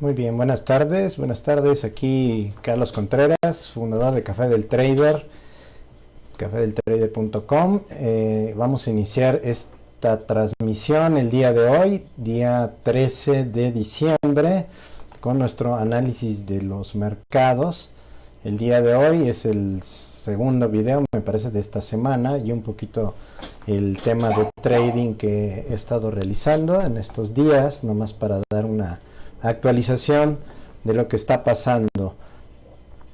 Muy bien, buenas tardes. Buenas tardes, aquí Carlos Contreras, fundador de Café del Trader, cafedeltrader.com. Vamos a iniciar esta transmisión el día de hoy, día 13 de diciembre, con nuestro análisis de los mercados. El día de hoy es el segundo video, me parece, de esta semana y un poquito el tema de trading que he estado realizando en estos días, nomás para dar una actualización de lo que está pasando.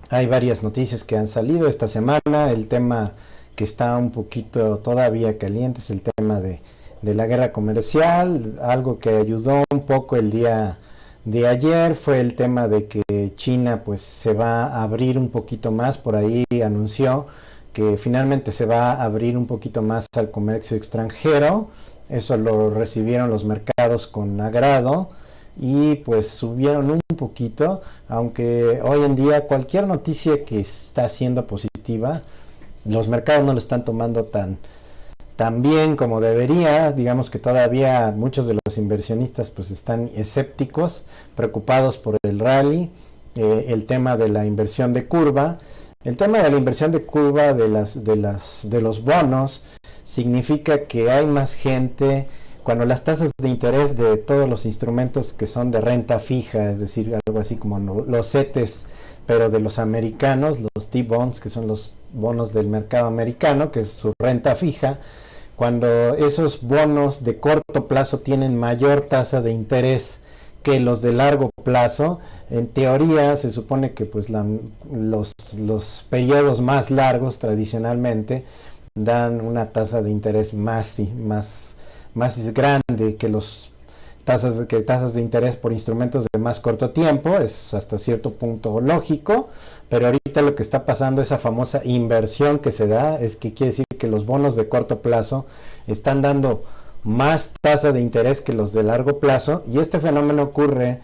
Hay varias noticias que han salido esta semana. El tema que está un poquito todavía caliente es el tema de la guerra comercial. Algo que ayudó un poco el día de ayer fue el tema de que China pues se va a abrir un poquito más. Por ahí anunció que finalmente se va a abrir un poquito más al comercio extranjero. Eso lo recibieron los mercados con agrado y pues subieron un poquito, aunque hoy en día cualquier noticia que está siendo positiva, los mercados no lo están tomando tan bien como debería. Digamos que todavía muchos de los inversionistas pues están escépticos, preocupados por el rally, el tema de la inversión de curva. El tema de la inversión de curva de los bonos significa que hay más gente. Cuando las tasas de interés de todos los instrumentos que son de renta fija, es decir, algo así como los CETES, pero de los americanos, los T-bonds, que son los bonos del mercado americano, que es su renta fija, cuando esos bonos de corto plazo tienen mayor tasa de interés que los de largo plazo, en teoría se supone que pues los periodos más largos tradicionalmente dan una tasa de interés más grande que tasas de interés por instrumentos de más corto tiempo. Es hasta cierto punto lógico, pero ahorita lo que está pasando, esa famosa inversión que se da, es que quiere decir que los bonos de corto plazo están dando más tasa de interés que los de largo plazo, y este fenómeno ocurre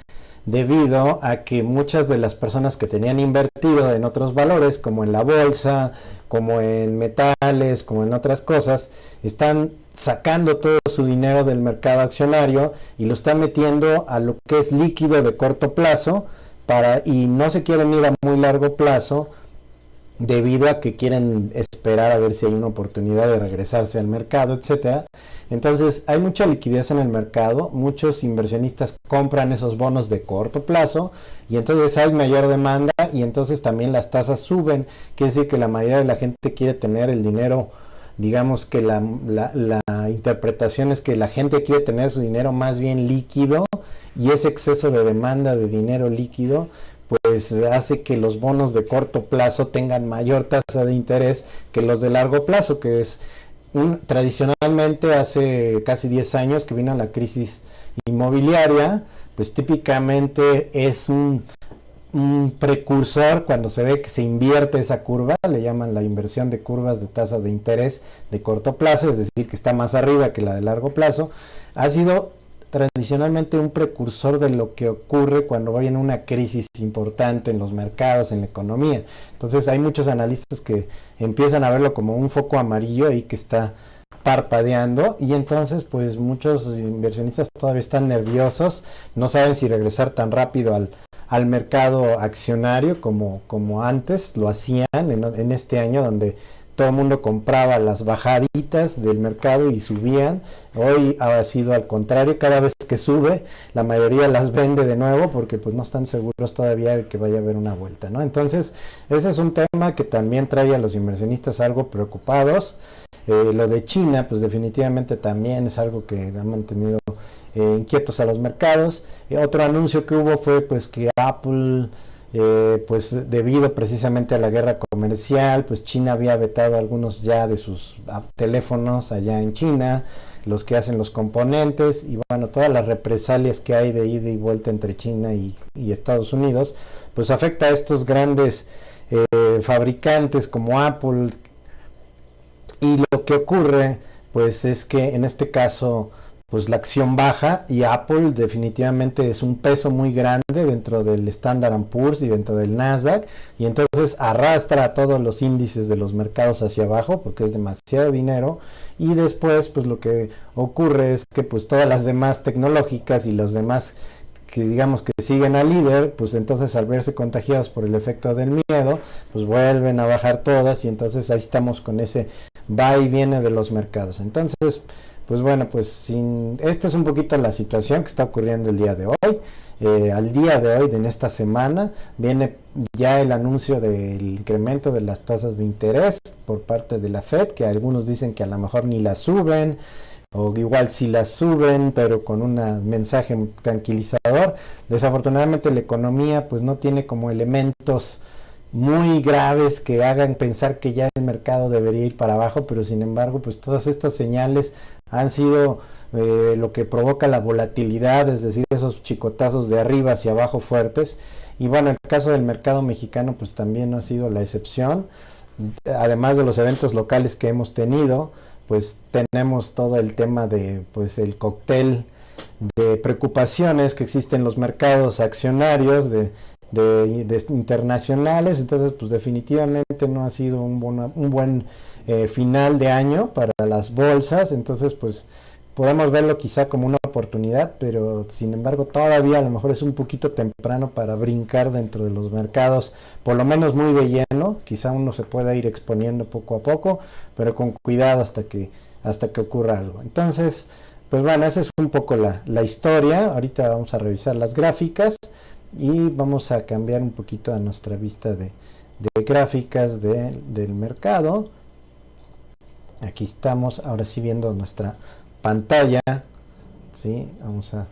debido a que muchas de las personas que tenían invertido en otros valores, como en la bolsa, como en metales, como en otras cosas, están sacando todo su dinero del mercado accionario y lo están metiendo a lo que es líquido de corto plazo, y no se quieren ir a muy largo plazo debido a que quieren esperar a ver si hay una oportunidad de regresarse al mercado, etcétera. Entonces hay mucha liquidez en el mercado, muchos inversionistas compran esos bonos de corto plazo y entonces hay mayor demanda y entonces también las tasas suben. Quiere decir que la mayoría de la gente quiere tener el dinero, digamos que la interpretación es que la gente quiere tener su dinero más bien líquido, y ese exceso de demanda de dinero líquido pues hace que los bonos de corto plazo tengan mayor tasa de interés que los de largo plazo, que es tradicionalmente hace casi 10 años que vino la crisis inmobiliaria, pues típicamente es un precursor. Cuando se ve que se invierte esa curva, le llaman la inversión de curvas de tasa de interés de corto plazo, es decir, que está más arriba que la de largo plazo. Ha sido tradicionalmente un precursor de lo que ocurre cuando viene una crisis importante en los mercados, en la economía. Entonces hay muchos analistas que empiezan a verlo como un foco amarillo ahí que está parpadeando, y entonces pues muchos inversionistas todavía están nerviosos, no saben si regresar tan rápido al mercado accionario como antes lo hacían en este año, donde todo el mundo compraba las bajaditas del mercado y subían. Hoy ha sido al contrario, cada vez que sube la mayoría las vende de nuevo porque pues no están seguros todavía de que vaya a haber una vuelta, ¿no? Entonces ese es un tema que también trae a los inversionistas algo preocupados. Lo de China pues definitivamente también es algo que ha mantenido inquietos a los mercados. Otro anuncio que hubo fue pues que Apple, pues debido precisamente a la guerra comercial, pues China había vetado algunos ya de sus teléfonos allá en China, los que hacen los componentes, y bueno, todas las represalias que hay de ida y vuelta entre China y Estados Unidos, pues afecta a estos grandes fabricantes como Apple. Y lo que ocurre pues es que en este caso pues la acción baja, y Apple definitivamente es un peso muy grande dentro del Standard & Poor's y dentro del Nasdaq, y entonces arrastra a todos los índices de los mercados hacia abajo porque es demasiado dinero. Y después pues lo que ocurre es que pues todas las demás tecnológicas y los demás que digamos que siguen al líder, pues entonces al verse contagiados por el efecto del miedo, pues vuelven a bajar todas y entonces ahí estamos con ese va y viene de los mercados. Entonces, pues bueno, pues esta es un poquito la situación que está ocurriendo el día de hoy. Al día de hoy, en esta semana, viene ya el anuncio del incremento de las tasas de interés por parte de la Fed, que algunos dicen que a lo mejor ni las suben, o igual si las suben, pero con un mensaje tranquilizador. Desafortunadamente la economía pues no tiene como elementos muy graves que hagan pensar que ya el mercado debería ir para abajo, pero sin embargo pues todas estas señales han sido lo que provoca la volatilidad, es decir, esos chicotazos de arriba hacia abajo fuertes. Y bueno, el caso del mercado mexicano pues también no ha sido la excepción. Además de los eventos locales que hemos tenido, pues tenemos todo el tema de pues el cóctel de preocupaciones que existen en los mercados accionarios de internacionales. Entonces pues definitivamente no ha sido un buen final de año para las bolsas. Entonces pues podemos verlo quizá como una oportunidad, pero sin embargo todavía a lo mejor es un poquito temprano para brincar dentro de los mercados, por lo menos muy de lleno. Quizá uno se pueda ir exponiendo poco a poco, pero con cuidado hasta que ocurra algo. Entonces, pues bueno, esa es un poco la historia. Ahorita vamos a revisar las gráficas y vamos a cambiar un poquito a nuestra vista de gráficas del mercado. Aquí estamos ahora sí viendo nuestra pantalla, ¿sí? Vamos a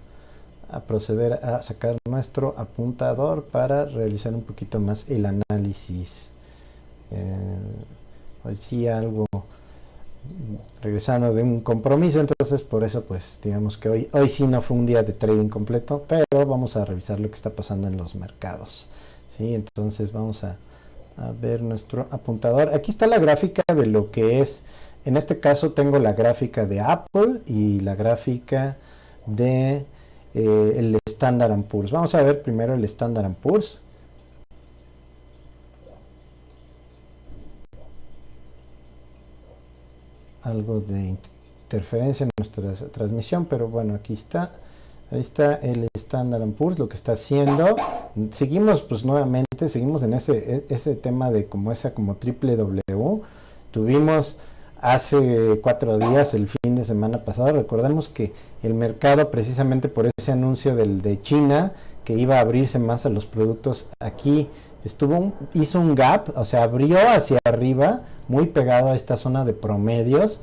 proceder a sacar nuestro apuntador para realizar un poquito más el análisis. Hoy sí algo regresando de un compromiso, entonces por eso pues digamos que hoy sí no fue un día de trading completo, pero vamos a revisar lo que está pasando en los mercados, ¿sí? Entonces vamos a ver nuestro apuntador. Aquí está la gráfica de lo que es. En este caso tengo la gráfica de Apple y la gráfica de el Standard & Poor's. Vamos a ver primero el Standard & Poor's. Algo de interferencia en nuestra transmisión, pero bueno, aquí está. Ahí está el Standard & Poor's, lo que está haciendo. Seguimos pues nuevamente, seguimos en ese tema de como triple W. Tuvimos hace 4 días, el fin de semana pasado, recordemos que el mercado, precisamente por ese anuncio de China, que iba a abrirse más a los productos aquí, hizo un gap, o sea, abrió hacia arriba, muy pegado a esta zona de promedios,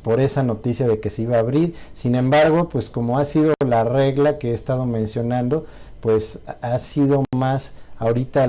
por esa noticia de que se iba a abrir. Sin embargo, pues como ha sido la regla que he estado mencionando, pues ha sido más ahorita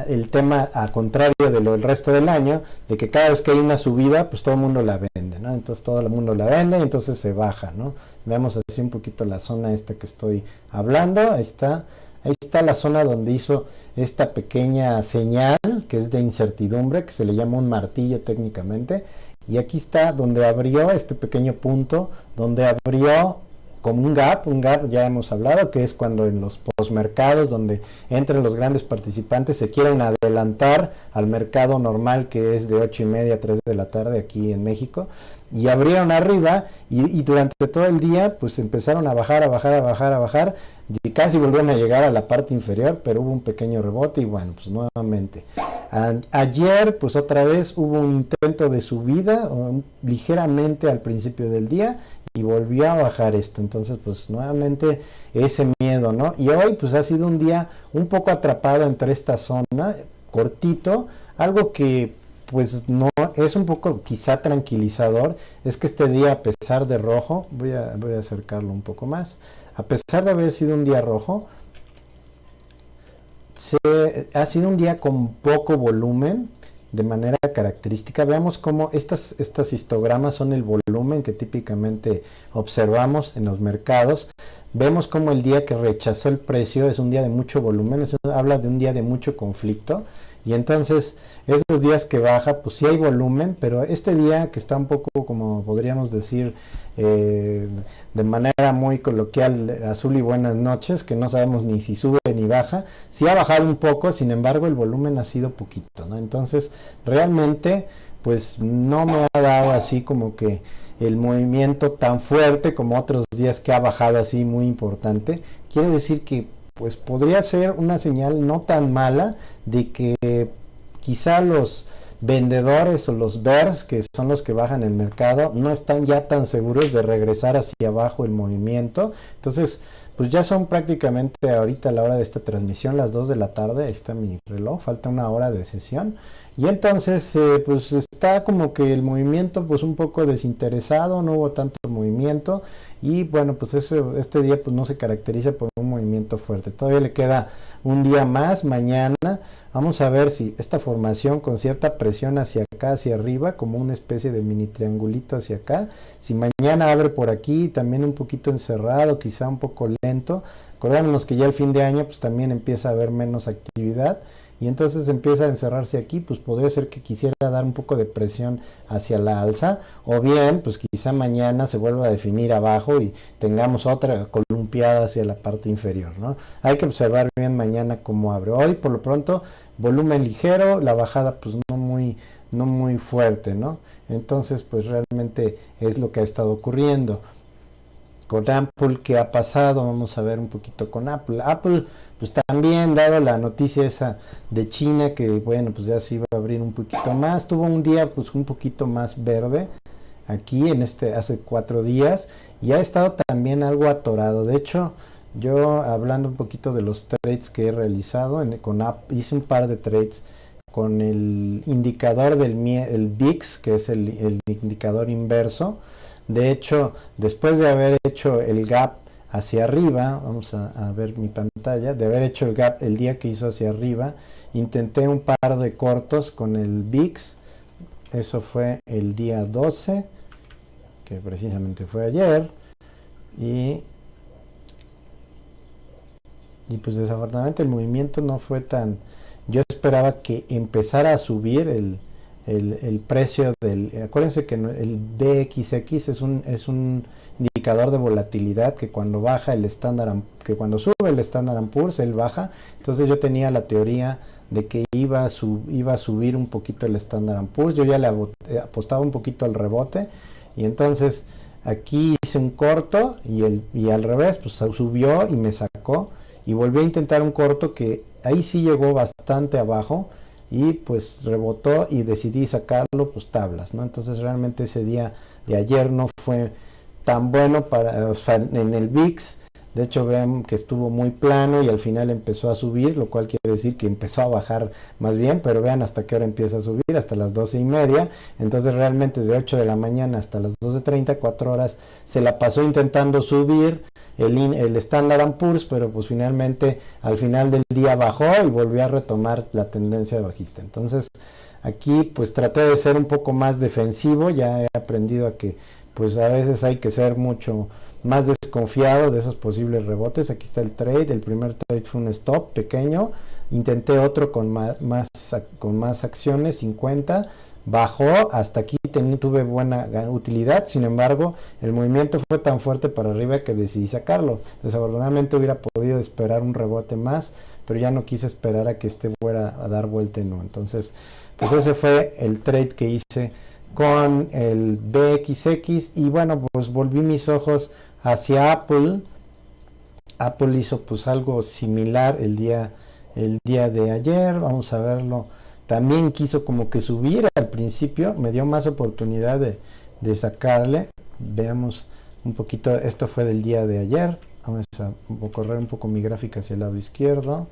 el tema a contrario de lo del resto del año, de que cada vez que hay una subida, pues todo el mundo la vende, ¿no? Entonces todo el mundo la vende y entonces se baja, ¿no? Veamos así un poquito la zona esta que estoy hablando. Ahí está la zona donde hizo esta pequeña señal que es de incertidumbre, que se le llama un martillo técnicamente, y aquí está donde abrió este pequeño punto, donde abrió como un gap ya hemos hablado, que es cuando en los posmercados, donde entran los grandes participantes, se quieren adelantar al mercado normal, que es de 8:30 a 3 de la tarde aquí en México, y abrieron arriba y durante todo el día pues empezaron a bajar, y casi volvieron a llegar a la parte inferior, pero hubo un pequeño rebote y bueno, pues nuevamente. Ayer pues otra vez hubo un intento de subida ligeramente al principio del día y volvió a bajar esto. Entonces pues nuevamente ese miedo, ¿no? Y hoy pues ha sido un día un poco atrapado entre esta zona, cortito. Algo que pues no es un poco quizá tranquilizador es que este día, a pesar de rojo, voy a acercarlo un poco más, a pesar de haber sido un día rojo, ha sido un día con poco volumen de manera característica. Veamos cómo estas histogramas son el volumen que típicamente observamos en los mercados. Vemos cómo el día que rechazó el precio es un día de mucho volumen, habla de un día de mucho conflicto. Y entonces esos días que baja pues sí hay volumen, pero este día que está un poco, como podríamos decir de manera muy coloquial, azul y buenas noches, que no sabemos ni si sube ni baja, sí ha bajado un poco, sin embargo el volumen ha sido poquito, ¿no? Entonces realmente pues no me ha dado así como que el movimiento tan fuerte como otros días que ha bajado así muy importante, quiere decir que pues podría ser una señal no tan mala de que quizá los vendedores o los bears, que son los que bajan el mercado, no están ya tan seguros de regresar hacia abajo el movimiento. Entonces, pues ya son prácticamente ahorita a la hora de esta transmisión, las 2 de la tarde, ahí está mi reloj, falta una hora de sesión. Y entonces, pues está como que el movimiento pues un poco desinteresado, no hubo tanto movimiento. Y bueno, pues este día pues no se caracteriza por un movimiento fuerte. Todavía le queda un día más, mañana. Vamos a ver si esta formación con cierta presión hacia acá, hacia arriba, como una especie de mini triangulito hacia acá. Si mañana abre por aquí, también un poquito encerrado, quizá un poco lento. Acordémonos que ya el fin de año pues también empieza a haber menos actividad. Y entonces empieza a encerrarse aquí, pues podría ser que quisiera dar un poco de presión hacia la alza, o bien, pues quizá mañana se vuelva a definir abajo y tengamos otra columpiada hacia la parte inferior, ¿no? Hay que observar bien mañana cómo abre. Hoy, por lo pronto, volumen ligero, la bajada pues no muy fuerte, ¿no? Entonces, pues realmente es lo que ha estado ocurriendo. Con Apple, ¿qué ha pasado? Vamos a ver un poquito con Apple. Apple, pues también, dado la noticia esa de China, que bueno, pues ya se iba a abrir un poquito más, tuvo un día pues un poquito más verde, aquí en hace 4 días, y ha estado también algo atorado. De hecho, yo hablando un poquito de los trades que he realizado, con Apple, hice un par de trades con el indicador el VIX, que es el indicador inverso. De hecho, después de haber hecho el gap hacia arriba, vamos a ver mi pantalla, de haber hecho el gap el día que hizo hacia arriba, intenté un par de cortos con el VIX, eso fue el día 12, que precisamente fue ayer, y pues desafortunadamente el movimiento no fue tan... Yo esperaba que empezara a subir el precio acuérdense que el BXX es un indicador de volatilidad que cuando baja que cuando sube el Standard & Poor's él baja. Entonces yo tenía la teoría de que iba a subir un poquito el Standard & Poor's. Yo ya le apostaba un poquito al rebote, y entonces aquí hice un corto y al revés pues subió y me sacó, y volví a intentar un corto que ahí sí llegó bastante abajo y pues rebotó y decidí sacarlo pues tablas, ¿no? Entonces realmente ese día de ayer no fue tan bueno en el VIX. De hecho vean que estuvo muy plano y al final empezó a subir, lo cual quiere decir que empezó a bajar más bien, pero vean hasta qué hora empieza a subir, hasta las 12:30. Entonces realmente desde 8 de la mañana hasta las 12:30, 4 horas se la pasó intentando subir el Standard & Poor's, pero pues finalmente al final del día bajó y volvió a retomar la tendencia bajista. Entonces aquí pues traté de ser un poco más defensivo, ya he aprendido a que pues a veces hay que ser mucho más desconfiado de esos posibles rebotes. Aquí está el trade, el primer trade fue un stop pequeño, intenté otro con más acciones, 50, bajó, hasta aquí tuve buena utilidad, sin embargo el movimiento fue tan fuerte para arriba que decidí sacarlo. Desafortunadamente hubiera podido esperar un rebote más, pero ya no quise esperar a que fuera a dar vuelta, no. Entonces pues ese fue el trade que hice con el BXX. Y bueno, pues volví mis ojos hacia Apple. Apple hizo pues algo similar el día de ayer. Vamos a verlo. También quiso como que subir al principio, me dio más oportunidad de sacarle. Veamos un poquito, esto fue del día de ayer. Vamos a correr un poco mi gráfica hacia el lado izquierdo.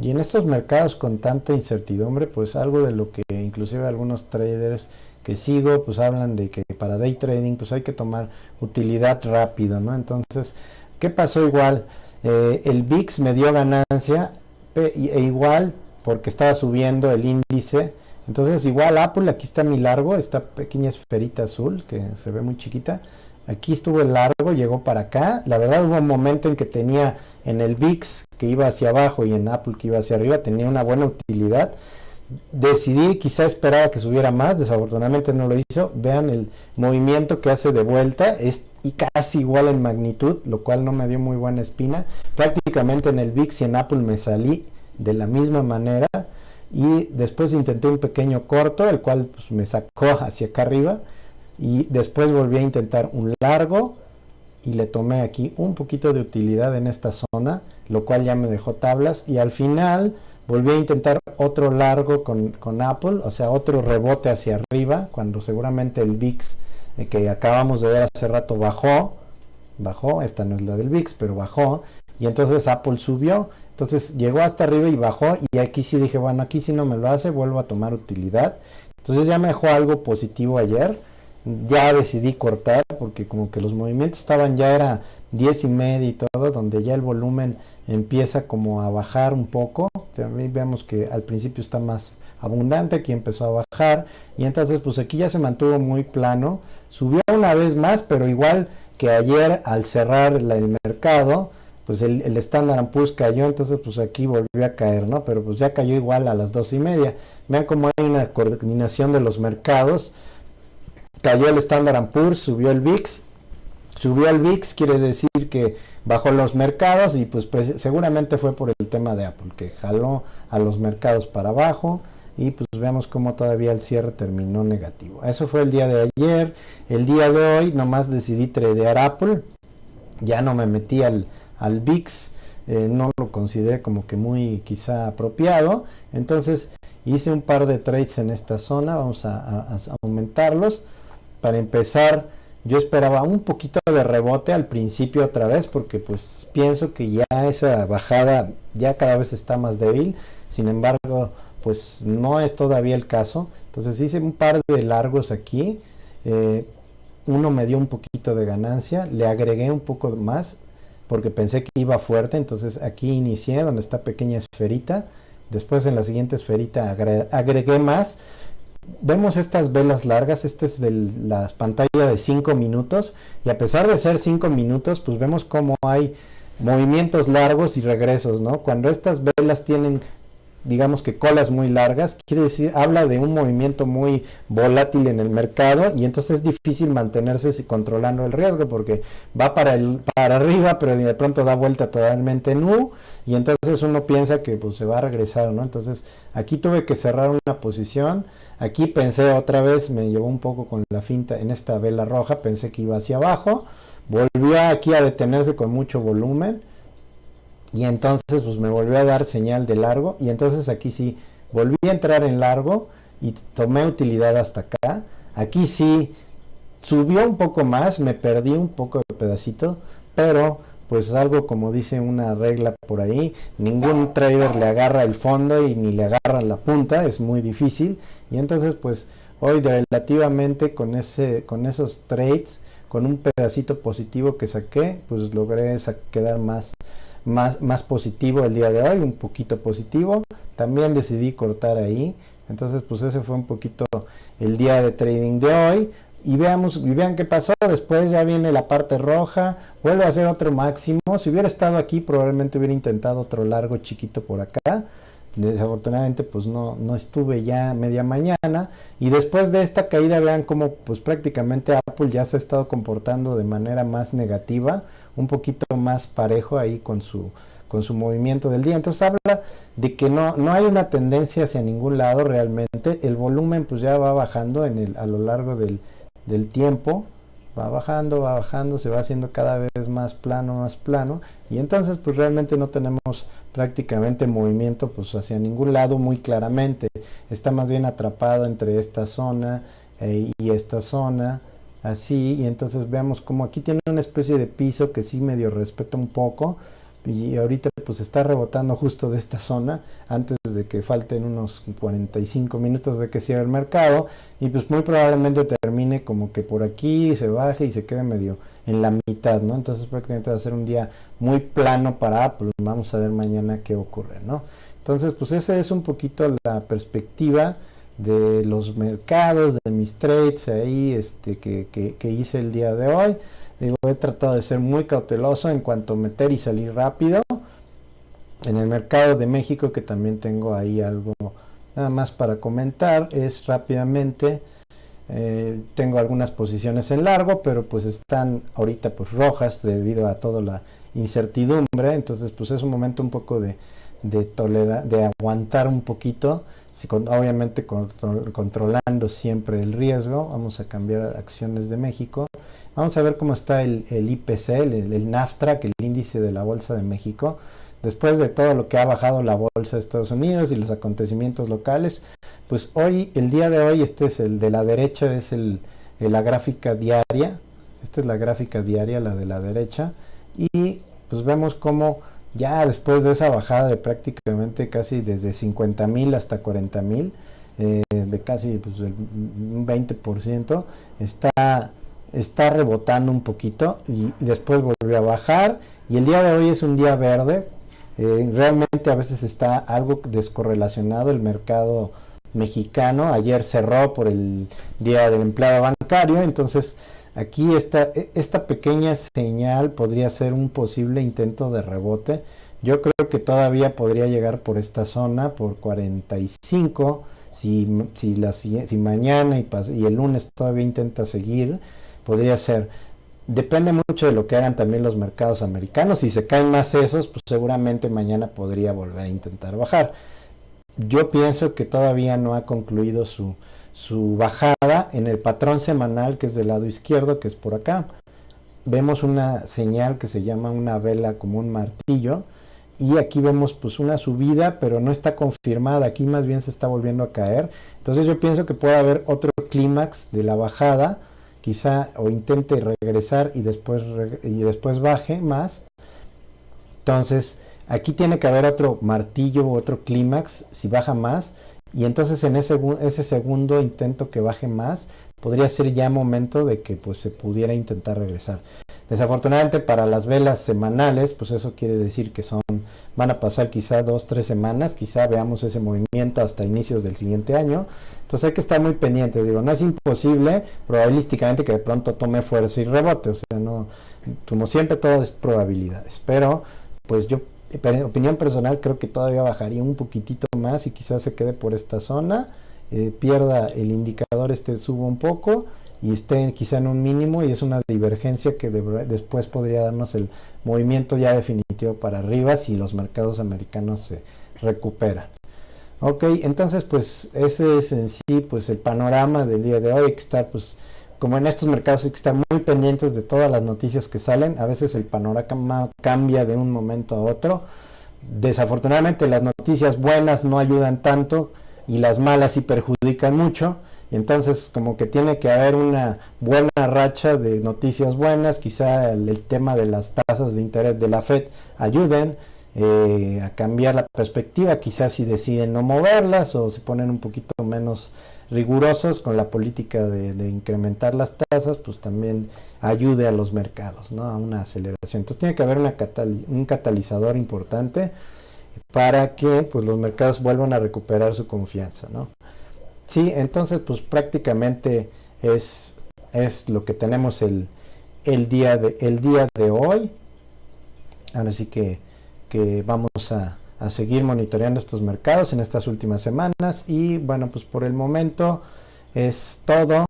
Y en estos mercados con tanta incertidumbre, pues algo de lo que inclusive algunos traders que sigo, pues hablan de que para day trading pues hay que tomar utilidad rápido, ¿no? Entonces, ¿qué pasó igual? El VIX me dio ganancia e igual porque estaba subiendo el índice. Entonces igual Apple, aquí está mi largo, esta pequeña esferita azul que se ve muy chiquita. Aquí estuvo el largo, llegó para acá. La verdad hubo un momento en que tenía en el VIX que iba hacia abajo y en Apple que iba hacia arriba, tenía una buena utilidad. Decidí quizá esperar a que subiera más, desafortunadamente no lo hizo. Vean el movimiento que hace de vuelta, es y casi igual en magnitud, lo cual no me dio muy buena espina. Prácticamente en el VIX y en Apple me salí de la misma manera. y después intenté un pequeño corto, el cual pues, me sacó hacia acá arriba, y después volví a intentar un largo y le tomé aquí un poquito de utilidad en esta zona, lo cual ya me dejó tablas, y al final volví a intentar otro largo con Apple, o sea, otro rebote hacia arriba, cuando seguramente el VIX que acabamos de ver hace rato bajó, esta no es la del VIX, pero bajó, y entonces Apple subió, entonces llegó hasta arriba y bajó, y aquí sí dije, bueno, aquí sí no me lo hace, vuelvo a tomar utilidad. Entonces ya me dejó algo positivo ayer, ya decidí cortar, porque como que los movimientos estaban, ya era 10.5 y todo, donde ya el volumen empieza como a bajar un poco. También vemos que al principio está más abundante, aquí empezó a bajar, y entonces pues aquí ya se mantuvo muy plano, subió una vez más, pero igual que ayer al cerrar el mercado, pues el Standard & Poor's cayó, entonces pues aquí volvió a caer, ¿no? Pero pues ya cayó igual a las 2.30. Vean cómo hay una coordinación de los mercados. Cayó el Standard & Poor's, subió el VIX. Subió el VIX, quiere decir que bajó los mercados, y pues seguramente fue por el tema de Apple, que jaló a los mercados para abajo, y pues veamos cómo todavía el cierre terminó negativo. Eso fue el día de ayer. El día de hoy nomás decidí tradear Apple, ya no me metí al VIX, no lo consideré como que muy quizá apropiado, entonces hice un par de trades en esta zona. Vamos a aumentarlos. Para empezar, yo esperaba un poquito de rebote al principio otra vez, porque pues pienso que ya esa bajada ya cada vez está más débil. Sin embargo, pues no es todavía el caso. Entonces hice un par de largos aquí, uno me dio un poquito de ganancia, le agregué un poco más porque pensé que iba fuerte, entonces aquí inicié donde está pequeña esferita, después en la siguiente esferita agregué más. Vemos estas velas largas, esta es de la pantalla de 5 minutos, y a pesar de ser 5 minutos, pues vemos cómo hay movimientos largos y regresos, ¿no? Cuando estas velas tienen, digamos que colas muy largas, quiere decir, habla de un movimiento muy volátil en el mercado, y entonces es difícil mantenerse controlando el riesgo, porque va para arriba, pero de pronto da vuelta totalmente en U, y entonces uno piensa que pues se va a regresar, ¿no? Entonces aquí tuve que cerrar una posición, aquí pensé otra vez, me llevó un poco con la finta en esta vela roja, pensé que iba hacia abajo, volvió aquí a detenerse con mucho volumen, y entonces pues me volvió a dar señal de largo, y entonces aquí sí volví a entrar en largo y tomé utilidad hasta acá. Aquí sí subió un poco más, me perdí un poco de pedacito, pero pues algo como dice una regla por ahí, ningún trader le agarra el fondo y ni le agarra la punta, es muy difícil. Y entonces pues hoy relativamente con esos trades, con un pedacito positivo que saqué, pues logré quedar más positivo el día de hoy, un poquito positivo. También decidí cortar ahí, entonces pues ese fue un poquito el día de trading de hoy. Y vean qué pasó. Después ya viene la parte roja, vuelve a hacer otro máximo. Si hubiera estado aquí probablemente hubiera intentado otro largo chiquito por acá. Desafortunadamente pues no estuve ya media mañana, y después de esta caída vean cómo pues prácticamente Apple ya se ha estado comportando de manera más negativa, un poquito más parejo ahí con su movimiento del día. Entonces habla de que no hay una tendencia hacia ningún lado realmente. El volumen pues ya va bajando a lo largo del tiempo, va bajando, se va haciendo cada vez más plano, y entonces pues realmente no tenemos prácticamente movimiento pues hacia ningún lado muy claramente. Está más bien atrapado entre esta zona y esta zona, así, y entonces veamos como aquí tiene una especie de piso que sí medio respeta un poco, y ahorita pues está rebotando justo de esta zona antes de que falten unos 45 minutos de que cierre el mercado, y pues muy probablemente termine como que por aquí, se baje y se quede medio en la mitad, ¿no? Entonces prácticamente va a ser un día muy plano para Apple. Vamos a ver mañana qué ocurre, ¿no? Entonces pues esa es un poquito la perspectiva de los mercados, de mis trades ahí que hice el día de hoy. Digo, he tratado de ser muy cauteloso en cuanto a meter y salir rápido. En el mercado de México, que también tengo ahí algo nada más para comentar, es rápidamente, tengo algunas posiciones en largo, pero pues están ahorita pues rojas debido a toda la incertidumbre. Entonces pues es un momento un poco de de aguantar un poquito, obviamente controlando siempre el riesgo. Vamos a cambiar a acciones de México. Vamos a ver cómo está el IPC, el NAFTRA, que es el índice de la Bolsa de México. Después de todo lo que ha bajado la bolsa de Estados Unidos y los acontecimientos locales, pues hoy, el día de hoy, este es el de la derecha, es la gráfica diaria. Esta es la gráfica diaria, la de la derecha. Y pues vemos cómo ya después de esa bajada de prácticamente casi desde 50,000 hasta 40,000, de casi pues, un 20%, está rebotando un poquito y después volvió a bajar. Y el día de hoy es un día verde. Realmente a veces está algo descorrelacionado el mercado mexicano. Ayer cerró por el día del empleado bancario, entonces aquí esta pequeña señal podría ser un posible intento de rebote. Yo creo que todavía podría llegar por esta zona, por 45, si mañana y el lunes todavía intenta seguir, podría ser. Depende mucho de lo que hagan también los mercados americanos. Si se caen más esos, pues seguramente mañana podría volver a intentar bajar. Yo pienso que todavía no ha concluido su bajada. En el patrón semanal, que es del lado izquierdo, que es por acá, vemos una señal que se llama una vela como un martillo, y aquí vemos pues una subida, pero no está confirmada. Aquí más bien se está volviendo a caer. Entonces yo pienso que puede haber otro clímax de la bajada, quizá, o intente regresar y después baje más. Entonces aquí tiene que haber otro martillo o otro clímax si baja más, y entonces en ese segundo intento que baje más podría ser ya momento de que pues se pudiera intentar regresar. Desafortunadamente para las velas semanales, pues eso quiere decir que van a pasar quizá 2-3 semanas, quizá veamos ese movimiento hasta inicios del siguiente año. Entonces hay que estar muy pendientes. Digo, no es imposible probabilísticamente que de pronto tome fuerza y rebote, o sea, no, como siempre todo es probabilidades, pero pues yo, opinión personal, creo que todavía bajaría un poquitito más y quizás se quede por esta zona, pierda el indicador, suba un poco y esté quizá en un mínimo, y es una divergencia que después podría darnos el movimiento ya definitivo para arriba si los mercados americanos se recuperan. Ok, entonces pues ese es en sí pues el panorama del día de hoy. Hay que estar, pues como en estos mercados, hay que estar muy pendientes de todas las noticias que salen. A veces el panorama cambia de un momento a otro. Desafortunadamente las noticias buenas no ayudan tanto y las malas sí perjudican mucho. Y entonces como que tiene que haber una buena racha de noticias buenas. Quizá el tema de las tasas de interés de la Fed ayuden a cambiar la perspectiva. Quizás si deciden no moverlas o se ponen un poquito menos rigurosos con la política de incrementar las tasas, pues también ayude a los mercados, ¿no? A una aceleración. Entonces tiene que haber un catalizador importante para que pues los mercados vuelvan a recuperar su confianza, ¿no? Sí, entonces pues prácticamente es lo que tenemos el día de hoy. Ahora sí que vamos a seguir monitoreando estos mercados en estas últimas semanas. Y bueno, pues por el momento es todo.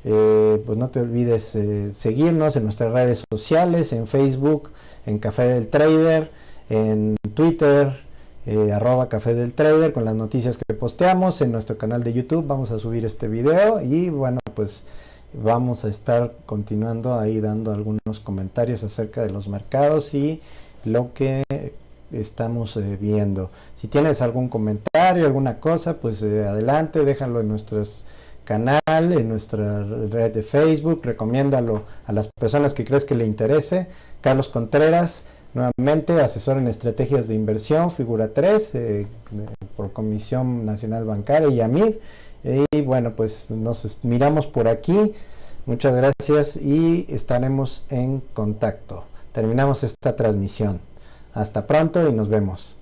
Pues no te olvides seguirnos en nuestras redes sociales, en Facebook, en Café del Trader, en Twitter, @Café del Trader, con las noticias que posteamos. En nuestro canal de YouTube vamos a subir este video, y bueno, pues vamos a estar continuando ahí dando algunos comentarios acerca de los mercados y lo que estamos viendo. Si tienes algún comentario, alguna cosa, pues adelante, déjalo en nuestros canal, en nuestra red de Facebook, recomiéndalo a las personas que crees que le interese. Carlos Contreras, nuevamente asesor en estrategias de inversión, figura 3, por Comisión Nacional Bancaria y AMIB. Y bueno, pues nos miramos por aquí. Muchas gracias y estaremos en contacto. Terminamos esta transmisión. Hasta pronto y nos vemos.